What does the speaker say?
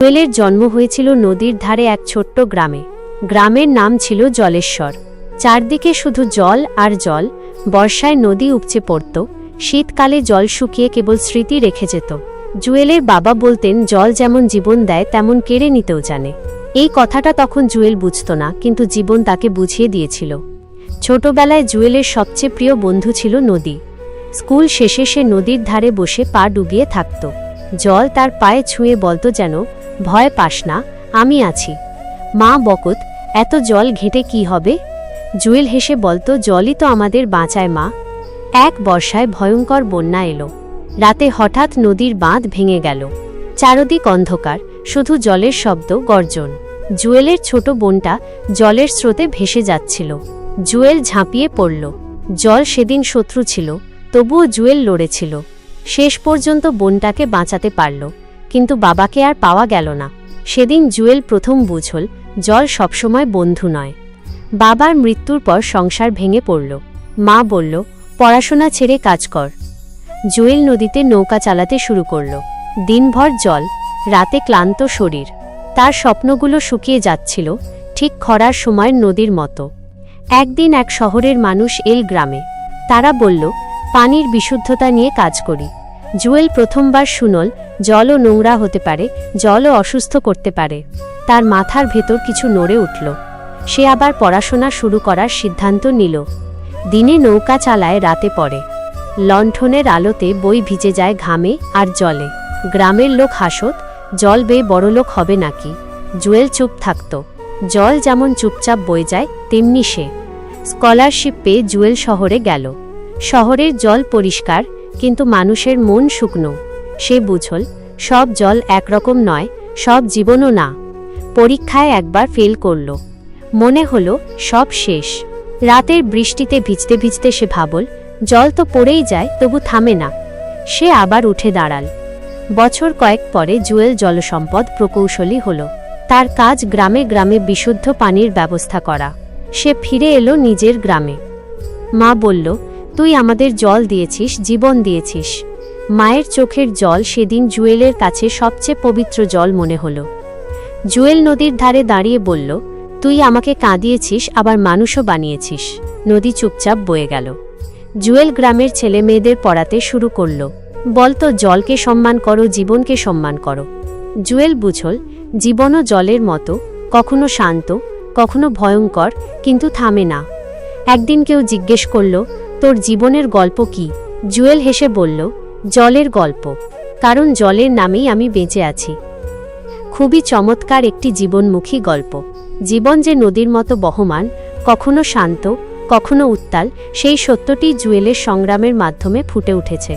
জুয়েলের জন্ম হয়েছিল নদীর ধারে এক ছোট্ট গ্রামে। গ্রামের নাম ছিল জলেশ্বর। চারদিকে শুধু জল আর জল। বর্ষায় নদী উপচে পড়ত, শীতকালে জল শুকিয়ে কেবল স্মৃতি রেখে যেত। জুয়েলের বাবা বলতেন, জল যেমন জীবন দেয় তেমন কেড়ে নিতেও জানে। এই কথাটা তখন জুয়েল বুঝত না, কিন্তু জীবন তাকে বুঝিয়ে দিয়েছিল। ছোটবেলায় জুয়েলের সবচেয়ে প্রিয় বন্ধু ছিল নদী। স্কুল শেষে সে নদীর ধারে বসে পা ডুবিয়ে থাকত। জল তার পায়ে ছুঁয়ে বলতো, যেন ভয় পাস না, আমি আছি। মা বকত, এত জল ঘেঁটে কি হবে? জুয়েল হেসে বলতো, জলই তো আমাদের বাঁচায় মা। এক বর্ষায় ভয়ঙ্কর বন্যা এলো। রাতে হঠাৎ নদীর বাঁধ ভেঙে গেল। চারদিক অন্ধকার, শুধু জলের শব্দ, গর্জন। জুয়েলের ছোট বোনটা জলের স্রোতে ভেসে যাচ্ছিল। জুয়েল ঝাঁপিয়ে পড়ল। জল সেদিন শত্রু ছিল, তবুও জুয়েল লড়েছিল। শেষ পর্যন্ত বোনটাকে বাঁচাতে পারল, কিন্তু বাবাকে আর পাওয়া গেল না। সেদিন জুয়েল প্রথম বুঝল, জল সবসময় বন্ধু নয়। বাবার মৃত্যুর পর সংসার ভেঙে পড়ল। মা বলল, পড়াশোনা ছেড়ে কাজ কর। জুয়েল নদীতে নৌকা চালাতে শুরু করল। দিনভর জল, রাতে ক্লান্ত শরীর। তার স্বপ্নগুলো শুকিয়ে যাচ্ছিল, ঠিক খরার সময়ের নদীর মতো। একদিন এক শহরের মানুষ এল গ্রামে। তারা বলল, পানির বিশুদ্ধতা নিয়ে কাজ করি। জুয়েল প্রথমবার শুনল, জলও নোংরা হতে পারে, জলও অসুস্থ করতে পারে। তার মাথার ভেতর কিছু নড়ে উঠল। সে আবার পড়াশোনা শুরু করার সিদ্ধান্ত নিল। দিনে নৌকা চালায়, রাতে পড়ে। লণ্ঠনের আলোতে বই ভিজে যায় ঘামে আর জলে। গ্রামের লোক হাসত, জল বেয়ে বড়লোক হবে নাকি? জুয়েল চুপ থাকত। জল যেমন চুপচাপ বয়ে যায়, তেমনি সে। স্কলারশিপ পেয়ে জুয়েল শহরে গেল। শহরের জল পরিষ্কার, কিন্তু মানুষের মন শুকনো। সে বুঝল, সব জল একরকম নয়, সব জীবনও না। পরীক্ষায় একবার ফেল করল। মনে হলো সব শেষ। রাতের বৃষ্টিতে ভিজতে ভিজতে সে ভাবল, জল তো পড়েই যায়, তবু থামে না। সে আবার উঠে দাঁড়াল। বছর কয়েক পরে জুয়েল জলসম্পদ প্রকৌশলী হল। তার কাজ গ্রামে গ্রামে বিশুদ্ধ পানির ব্যবস্থা করা। সে ফিরে এলো নিজের গ্রামে। মা বলল, তুই আমাদের জল দিয়েছিস, জীবন দিয়েছিস। মায়ের চোখের জল সেদিন জুয়েলের কাছে সবচেয়ে পবিত্র জল মনে হলো। জুয়েল নদীর ধারে দাঁড়িয়ে বলল, তুই আমাকে কাঁদিয়েছিস, আবার মানুষও বানিয়েছিস। নদী চুপচাপ বয়ে গেল। জুয়েল গ্রামের ছেলে মেয়েদের পড়াতে শুরু করল। বলতো, জলকে সম্মান করো, জীবনকে সম্মান করো। জুয়েল বুঝল, জীবনও জলের মতো, কখনো শান্ত, কখনো ভয়ঙ্কর, কিন্তু থামে না। একদিন কেউ জিজ্ঞেস করল, তোর জীবনের গল্প কি? জুয়েল হেসে বলল, জলের গল্প, কারণ জলের নামেই আমি বেঁচে আছি। খুবই চমৎকার একটি জীবনমুখী গল্প। জীবন যে নদীর মতো বহমান, কখনো শান্ত, কখনো উত্তাল, সেই সত্যটি জুয়েলের সংগ্রামের মাধ্যমে ফুটে উঠেছে।